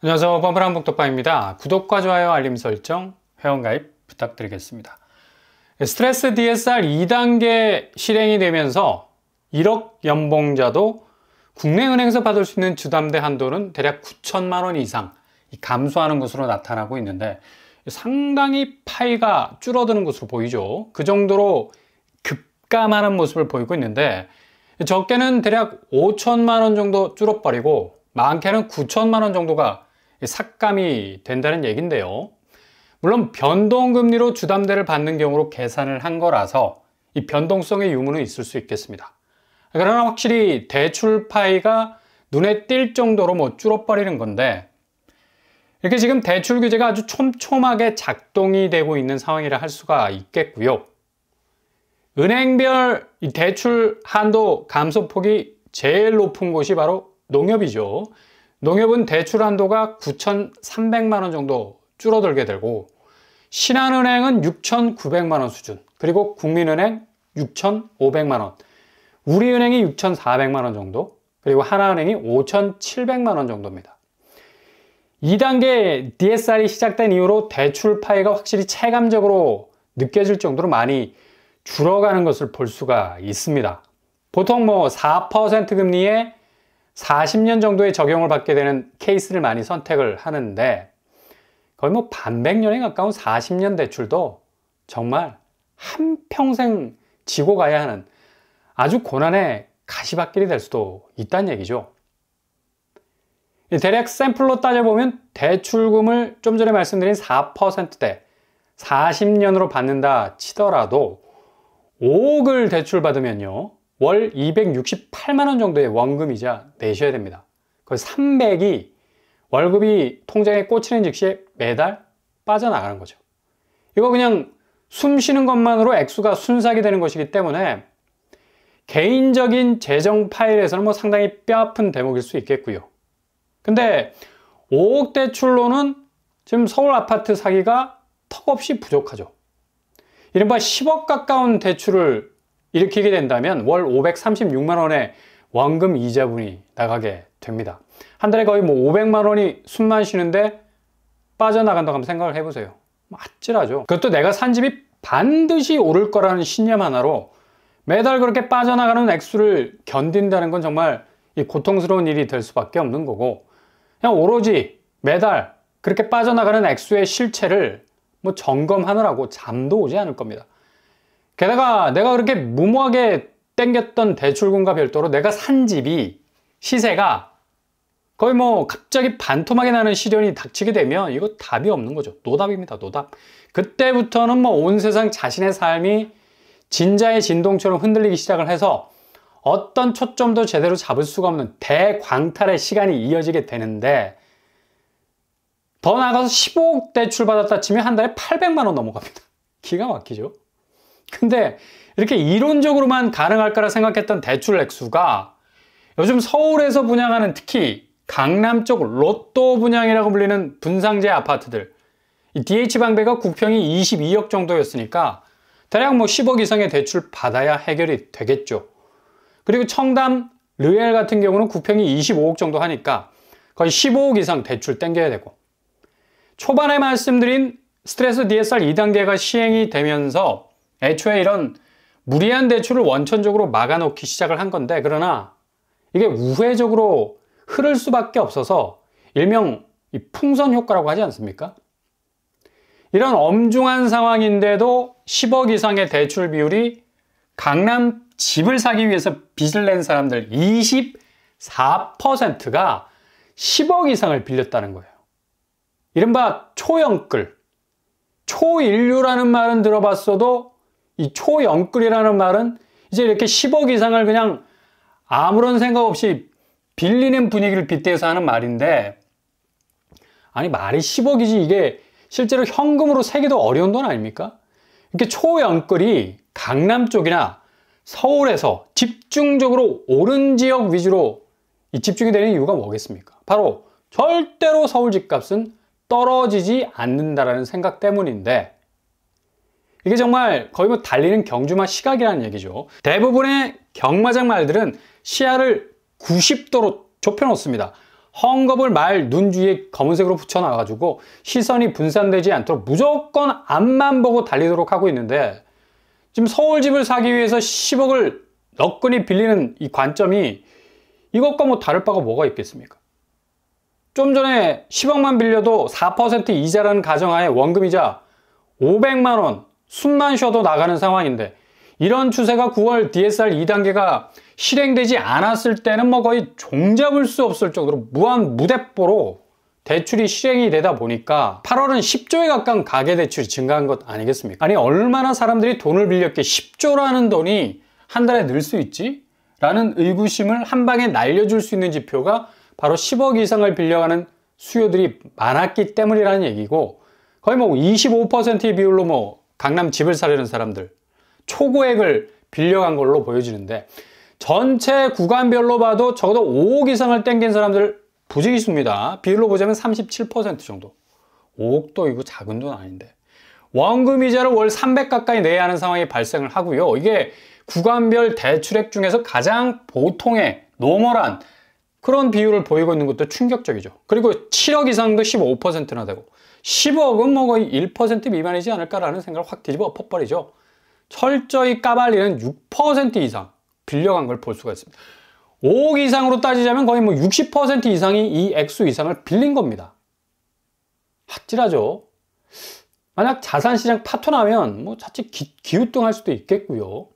안녕하세요. 뻔뻔한북덕방입니다. 구독과 좋아요, 알림 설정, 회원가입 부탁드리겠습니다. 스트레스 DSR 2단계 실행이 되면서 1억 연봉자도 국내 은행에서 받을 수 있는 주담대 한도는 대략 9천만 원 이상 감소하는 것으로 나타나고 있는데 상당히 파이가 줄어드는 것으로 보이죠. 그 정도로 급감하는 모습을 보이고 있는데 적게는 대략 5천만 원 정도 줄어버리고 많게는 9천만 원 정도가 삭감이 된다는 얘기인데요. 물론 변동금리로 주담대를 받는 경우로 계산을 한 거라서 이 변동성의 유무는 있을 수 있겠습니다. 그러나 확실히 대출 파이가 눈에 띌 정도로 줄어버리는 건데 이렇게 지금 대출 규제가 아주 촘촘하게 작동이 되고 있는 상황이라 할 수가 있겠고요. 은행별 이 대출 한도 감소폭이 제일 높은 곳이 바로 농협이죠. 농협은 대출 한도가 9,300만 원 정도 줄어들게 되고 신한은행은 6,900만 원 수준, 그리고 국민은행 6,500만 원, 우리은행이 6,400만 원 정도, 그리고 하나은행이 5,700만 원 정도입니다. 2단계 DSR이 시작된 이후로 대출 파이가 확실히 체감적으로 느껴질 정도로 많이 줄어가는 것을 볼 수가 있습니다. 보통 4% 금리에 40년 정도의 적용을 받게 되는 케이스를 많이 선택을 하는데 거의 반백년에 가까운 40년 대출도 정말 한평생 지고 가야 하는 아주 고난의 가시밭길이 될 수도 있다는 얘기죠. 대략 샘플로 따져보면 대출금을 좀 전에 말씀드린 4%대 40년으로 받는다 치더라도 5억을 대출받으면요 월 268만 원 정도의 원금이자 내셔야 됩니다. 거의 300이 월급이 통장에 꽂히는 즉시 매달 빠져나가는 거죠. 이거 그냥 숨 쉬는 것만으로 액수가 순삭이 되는 것이기 때문에 개인적인 재정 파일에서는 상당히 뼈아픈 대목일 수 있겠고요. 근데 5억 대출로는 지금 서울 아파트 사기가 턱없이 부족하죠. 이른바 10억 가까운 대출을 일으키게 된다면 월 536만 원의 원금 이자분이 나가게 됩니다. 한 달에 거의 500만 원이 숨만 쉬는데 빠져나간다고 한번 생각을 해보세요. 아찔하죠. 그것도 내가 산 집이 반드시 오를 거라는 신념 하나로 매달 그렇게 빠져나가는 액수를 견딘다는 건 정말 고통스러운 일이 될 수밖에 없는 거고, 그냥 오로지 매달 그렇게 빠져나가는 액수의 실체를 점검하느라고 잠도 오지 않을 겁니다. 게다가 내가 그렇게 무모하게 땡겼던 대출금과 별도로 내가 산 집이 시세가 거의 갑자기 반토막이 나는 시련이 닥치게 되면 이거 답이 없는 거죠. 노답입니다. 노답. 그때부터는 온 세상 자신의 삶이 진자의 진동처럼 흔들리기 시작을 해서 어떤 초점도 제대로 잡을 수가 없는 대광탈의 시간이 이어지게 되는데, 더 나아가서 15억 대출 받았다 치면 한 달에 800만 원 넘어갑니다. 기가 막히죠. 근데 이렇게 이론적으로만 가능할까라 생각했던 대출 액수가 요즘 서울에서 분양하는, 특히 강남 쪽 로또 분양이라고 불리는 분상제 아파트들, 이 DH방배가 국평이 22억 정도였으니까 대략 10억 이상의 대출 받아야 해결이 되겠죠. 그리고 청담 르엘 같은 경우는 국평이 25억 정도 하니까 거의 15억 이상 대출 땡겨야 되고, 초반에 말씀드린 스트레스 DSR 2단계가 시행이 되면서 애초에 이런 무리한 대출을 원천적으로 막아놓기 시작을 한 건데, 그러나 이게 우회적으로 흐를 수밖에 없어서 일명 풍선 효과라고 하지 않습니까? 이런 엄중한 상황인데도 10억 이상의 대출 비율이 강남 집을 사기 위해서 빚을 낸 사람들 24%가 10억 이상을 빌렸다는 거예요. 이른바 초연끌. 초인류라는 말은 들어봤어도 이 초연끌이라는 말은 이제 이렇게 10억 이상을 그냥 아무런 생각 없이 빌리는 분위기를 빗대서 하는 말인데, 아니 말이 10억이지 이게 실제로 현금으로 세기도 어려운 돈 아닙니까? 이렇게 초연끌이 강남 쪽이나 서울에서 집중적으로 오른 지역 위주로 집중이 되는 이유가 뭐겠습니까? 바로 절대로 서울 집값은 떨어지지 않는다라는 생각 때문인데, 이게 정말 거의 달리는 경주마 시각이라는 얘기죠. 대부분의 경마장 말들은 시야를 90도로 좁혀 놓습니다. 헝겊을 말 눈 주위에 검은색으로 붙여놔가지고 시선이 분산되지 않도록 무조건 앞만 보고 달리도록 하고 있는데, 지금 서울 집을 사기 위해서 10억을 너끈히 빌리는 이 관점이 이것과 뭐 다를 바가 뭐가 있겠습니까? 좀 전에 10억만 빌려도 4% 이자라는 가정하에 원금이자 500만 원 숨만 쉬어도 나가는 상황인데, 이런 추세가 9월 DSR 2단계가 실행되지 않았을 때는 뭐 거의 종잡을 수 없을 정도로 무한 무대뽀로 대출이 실행이 되다 보니까 8월은 10조에 가까운 가계대출이 증가한 것 아니겠습니까? 아니, 얼마나 사람들이 돈을 빌렸기에 10조라는 돈이 한 달에 늘 수 있지? 라는 의구심을 한 방에 날려줄 수 있는 지표가 바로 10억 이상을 빌려가는 수요들이 많았기 때문이라는 얘기고, 거의 뭐 25%의 비율로 뭐 강남 집을 사려는 사람들, 초고액을 빌려간 걸로 보여지는데, 전체 구간별로 봐도 적어도 5억 이상을 땡긴 사람들 부지기수입니다. 비율로 보자면 37% 정도. 5억도 이거 작은 돈 아닌데. 원금 이자를 월 300 가까이 내야 하는 상황이 발생을 하고요. 이게 구간별 대출액 중에서 가장 보통의 노멀한 그런 비율을 보이고 있는 것도 충격적이죠. 그리고 7억 이상도 15%나 되고, 10억은 뭐 거의 1% 미만이지 않을까라는 생각을 확 뒤집어 엎어버리죠. 철저히 까발리는 6% 이상 빌려간 걸 볼 수가 있습니다. 5억 이상으로 따지자면 거의 뭐 60% 이상이 이 액수 이상을 빌린 겁니다. 아찔하죠. 만약 자산시장 파토나면 뭐 자칫 기우뚱할 수도 있겠고요.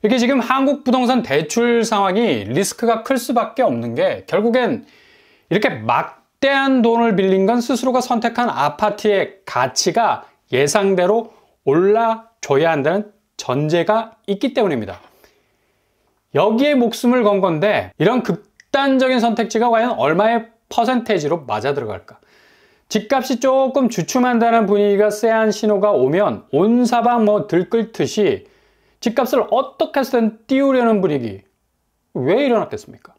이렇게 지금 한국 부동산 대출 상황이 리스크가 클 수밖에 없는 게, 결국엔 이렇게 막대한 돈을 빌린 건 스스로가 선택한 아파트의 가치가 예상대로 올라줘야 한다는 전제가 있기 때문입니다. 여기에 목숨을 건 건데, 이런 극단적인 선택지가 과연 얼마의 퍼센테이지로 맞아 들어갈까? 집값이 조금 주춤한다는 분위기가 쎄한 신호가 오면 온 사방 뭐 들끓듯이 집값을 어떻게 해서든 띄우려는 분위기, 왜 일어났겠습니까?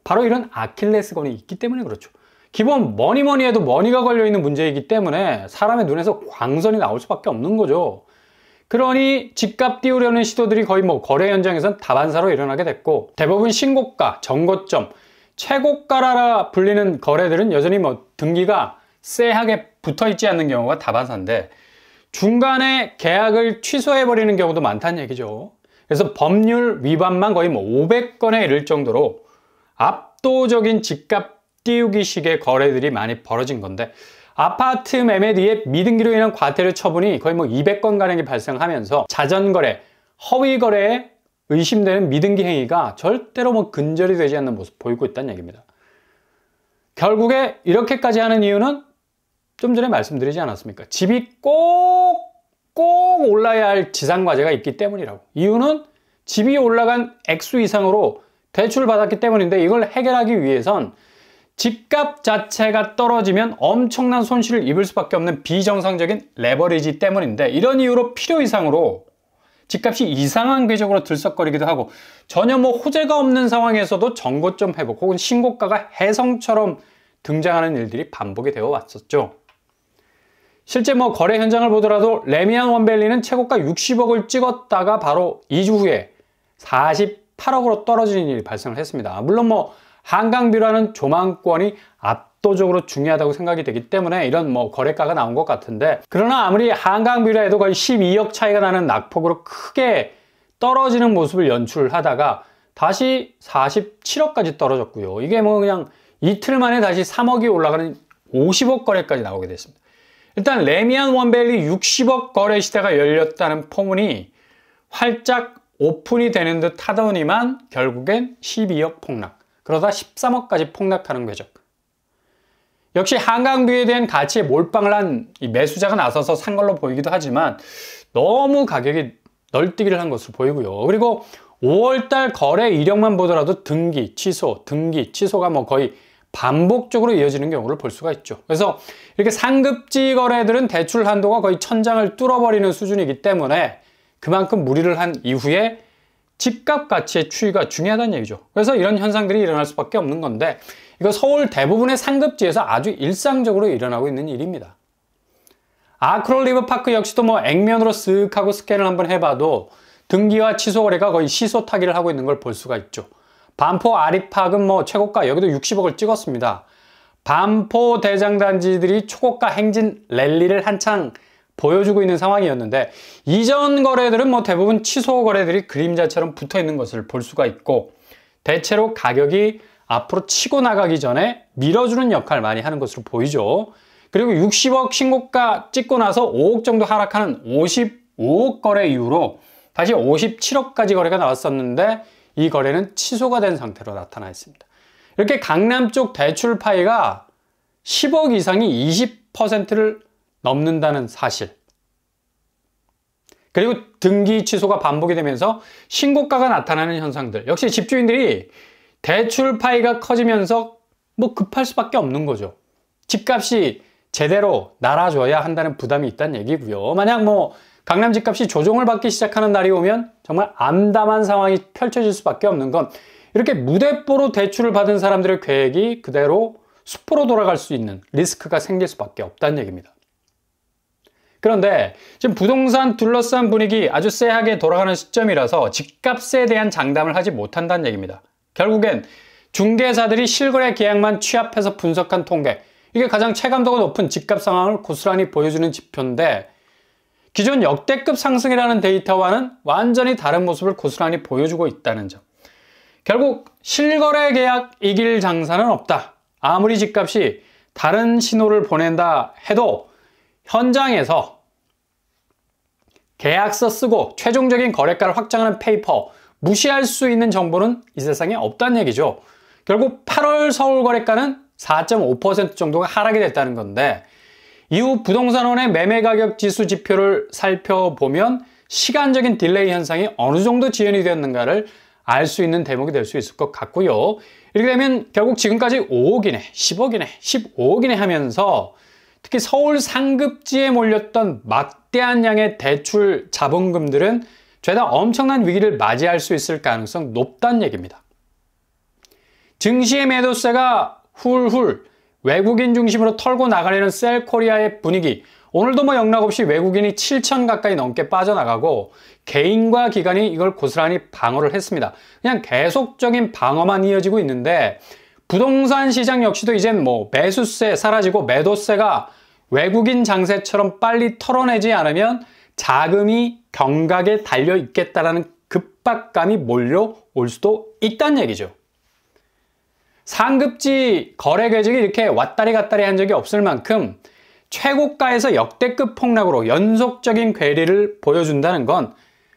바로 이런 아킬레스건이 있기 때문에 그렇죠. 기본 뭐니 해도 머니가 걸려있는 문제이기 때문에 사람의 눈에서 광선이 나올 수밖에 없는 거죠. 그러니 집값 띄우려는 시도들이 거의 뭐 거래 현장에선 다반사로 일어나게 됐고, 대부분 신고가, 정고점, 최고가라 불리는 거래들은 여전히 뭐 등기가 쎄하게 붙어있지 않는 경우가 다반사인데, 중간에 계약을 취소해버리는 경우도 많다는 얘기죠. 그래서 법률 위반만 거의 뭐 500건에 이를 정도로 압도적인 집값 띄우기식의 거래들이 많이 벌어진 건데, 아파트 매매 뒤에 미등기로 인한 과태료 처분이 거의 뭐 200건가량이 발생하면서 자전거래, 허위거래에 의심되는 미등기 행위가 절대로 뭐 근절이 되지 않는 모습 보이고 있다는 얘기입니다. 결국에 이렇게까지 하는 이유는 좀 전에 말씀드리지 않았습니까? 집이 꼭 올라야 할 지상과제가 있기 때문이라고. 이유는 집이 올라간 액수 이상으로 대출을 받았기 때문인데, 이걸 해결하기 위해선 집값 자체가 떨어지면 엄청난 손실을 입을 수밖에 없는 비정상적인 레버리지 때문인데, 이런 이유로 필요 이상으로 집값이 이상한 궤적으로 들썩거리기도 하고, 전혀 뭐 호재가 없는 상황에서도 정고점 회복 혹은 신고가가 혜성처럼 등장하는 일들이 반복이 되어 왔었죠. 실제 뭐 거래 현장을 보더라도 레미안 원밸리는 최고가 60억을 찍었다가 바로 2주 후에 48억으로 떨어지는 일이 발생을 했습니다. 물론 뭐 한강뷰라는 조망권이 압도적으로 중요하다고 생각이 되기 때문에 이런 뭐 거래가가 나온 것 같은데, 그러나 아무리 한강뷰라 해도 거의 12억 차이가 나는 낙폭으로 크게 떨어지는 모습을 연출하다가 다시 47억까지 떨어졌고요. 이게 뭐 그냥 이틀 만에 다시 3억이 올라가는 50억 거래까지 나오게 됐습니다. 일단 레미안 원밸리 60억 거래 시대가 열렸다는 포문이 활짝 오픈이 되는 듯 하더니만 결국엔 12억 폭락, 그러다 13억까지 폭락하는 궤적. 역시 한강뷰에 대한 가치에 몰빵을 한 이 매수자가 나서서 산 걸로 보이기도 하지만, 너무 가격이 널뛰기를 한 것으로 보이고요. 그리고 5월달 거래 이력만 보더라도 등기 취소가 뭐 거의 반복적으로 이어지는 경우를 볼 수가 있죠. 그래서 이렇게 상급지 거래들은 대출 한도가 거의 천장을 뚫어버리는 수준이기 때문에 그만큼 무리를 한 이후에 집값 가치의 추이가 중요하다는 얘기죠. 그래서 이런 현상들이 일어날 수밖에 없는 건데, 이거 서울 대부분의 상급지에서 아주 일상적으로 일어나고 있는 일입니다. 아크롤 리버파크 역시도 뭐 액면으로 쓱 하고 스캔을 한번 해봐도 등기와 취소 거래가 거의 시소 타기를 하고 있는 걸 볼 수가 있죠. 반포 아리팍은 뭐 최고가 여기도 60억을 찍었습니다. 반포 대장단지들이 초고가 행진 랠리를 한창 보여주고 있는 상황이었는데 이전 거래들은 뭐 대부분 취소 거래들이 그림자처럼 붙어 있는 것을 볼 수가 있고 대체로 가격이 앞으로 치고 나가기 전에 밀어주는 역할을 많이 하는 것으로 보이죠. 그리고 60억 신고가 찍고 나서 5억 정도 하락하는 55억 거래 이후로 다시 57억까지 거래가 나왔었는데 이 거래는 취소가 된 상태로 나타나 있습니다. 이렇게 강남 쪽 대출 파이가 10억 이상이 20%를 넘는다는 사실. 그리고 등기 취소가 반복이 되면서 신고가가 나타나는 현상들. 역시 집주인들이 대출 파이가 커지면서 뭐 급할 수밖에 없는 거죠. 집값이 제대로 날아줘야 한다는 부담이 있다는 얘기고요. 만약 뭐 강남 집값이 조정을 받기 시작하는 날이 오면 정말 암담한 상황이 펼쳐질 수밖에 없는 건 이렇게 무대뽀로 대출을 받은 사람들의 계획이 그대로 수포로 돌아갈 수 있는 리스크가 생길 수밖에 없다는 얘기입니다. 그런데 지금 부동산 둘러싼 분위기 아주 쎄하게 돌아가는 시점이라서 집값에 대한 장담을 하지 못한다는 얘기입니다. 결국엔 중개사들이 실거래 계약만 취합해서 분석한 통계, 이게 가장 체감도가 높은 집값 상황을 고스란히 보여주는 지표인데 기존 역대급 상승이라는 데이터와는 완전히 다른 모습을 고스란히 보여주고 있다는 점. 결국 실거래 계약 이길 장사는 없다. 아무리 집값이 다른 신호를 보낸다 해도 현장에서 계약서 쓰고 최종적인 거래가를 확정하는 페이퍼, 무시할 수 있는 정보는 이 세상에 없다는 얘기죠. 결국 8월 서울 거래가는 4.5% 정도가 하락이 됐다는 건데 이후 부동산원의 매매가격 지수 지표를 살펴보면 시간적인 딜레이 현상이 어느 정도 지연이 되었는가를 알 수 있는 대목이 될 수 있을 것 같고요. 이렇게 되면 결국 지금까지 5억이네, 10억이네, 15억이네 하면서 특히 서울 상급지에 몰렸던 막대한 양의 대출 자본금들은 죄다 엄청난 위기를 맞이할 수 있을 가능성 높다는 얘기입니다. 증시의 매도세가 훌훌 외국인 중심으로 털고 나가려는 셀코리아의 분위기, 오늘도 뭐 영락없이 외국인이 7천 가까이 넘게 빠져나가고 개인과 기관이 이걸 고스란히 방어를 했습니다. 그냥 계속적인 방어만 이어지고 있는데 부동산 시장 역시도 이젠 뭐 매수세 사라지고 매도세가 외국인 장세처럼 빨리 털어내지 않으면 자금이 경각에 달려 있겠다라는 급박감이 몰려올 수도 있다는 얘기죠. 상급지 거래 궤적이 이렇게 왔다리 갔다리 한 적이 없을 만큼 최고가에서 역대급 폭락으로 연속적인 괴리를 보여준다는 건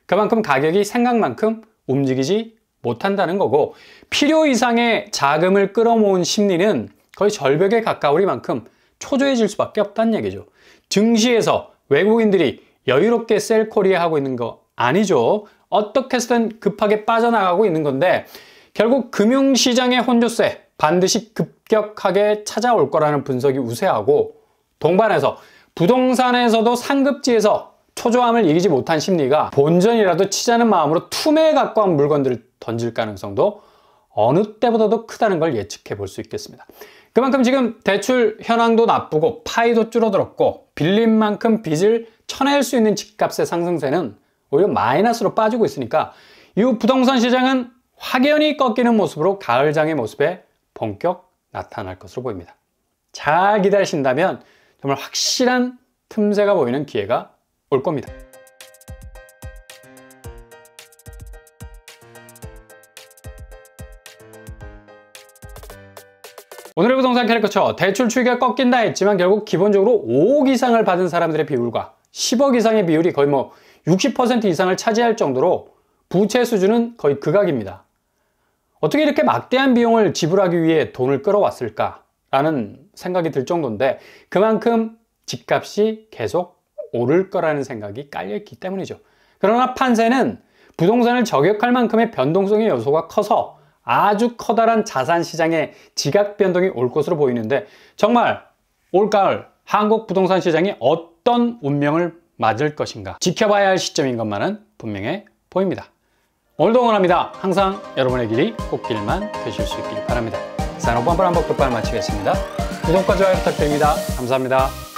그만큼 가격이 생각만큼 움직이지 못한다는 거고 필요 이상의 자금을 끌어모은 심리는 거의 절벽에 가까우리만큼 초조해질 수밖에 없다는 얘기죠. 증시에서 외국인들이 여유롭게 셀코리아 하고 있는 거 아니죠. 어떻게 해서든 급하게 빠져나가고 있는 건데 결국 금융시장의 혼조세 반드시 급격하게 찾아올 거라는 분석이 우세하고 동반해서 부동산에서도 상급지에서 초조함을 이기지 못한 심리가 본전이라도 치자는 마음으로 투매에 가까운 물건들을 던질 가능성도 어느 때보다도 크다는 걸 예측해 볼 수 있겠습니다. 그만큼 지금 대출 현황도 나쁘고 파이도 줄어들었고 빌린 만큼 빚을 쳐낼 수 있는 집값의 상승세는 오히려 마이너스로 빠지고 있으니까 이후 부동산 시장은 확연히 꺾이는 모습으로 가을장의 모습에 본격 나타날 것으로 보입니다. 잘 기다리신다면 정말 확실한 틈새가 보이는 기회가 올 겁니다. 오늘의 부동산 캐릭터처 대출 추이가 꺾인다 했지만 결국 기본적으로 5억 이상을 받은 사람들의 비율과 10억 이상의 비율이 거의 뭐 60% 이상을 차지할 정도로 부채 수준은 거의 극악입니다. 어떻게 이렇게 막대한 비용을 지불하기 위해 돈을 끌어왔을까라는 생각이 들 정도인데 그만큼 집값이 계속 오를 거라는 생각이 깔려있기 때문이죠. 그러나 판세는 부동산을 저격할 만큼의 변동성의 요소가 커서 아주 커다란 자산 시장의 지각 변동이 올 것으로 보이는데 정말 올가을 한국 부동산 시장이 어떤 운명을 맞을 것인가 지켜봐야 할 시점인 것만은 분명해 보입니다. 오늘도 응원합니다. 항상 여러분의 길이 꽃길만 되실 수 있길 바랍니다. 산업반발한복 똑바로 마치겠습니다. 구독과 좋아요 부탁드립니다. 감사합니다.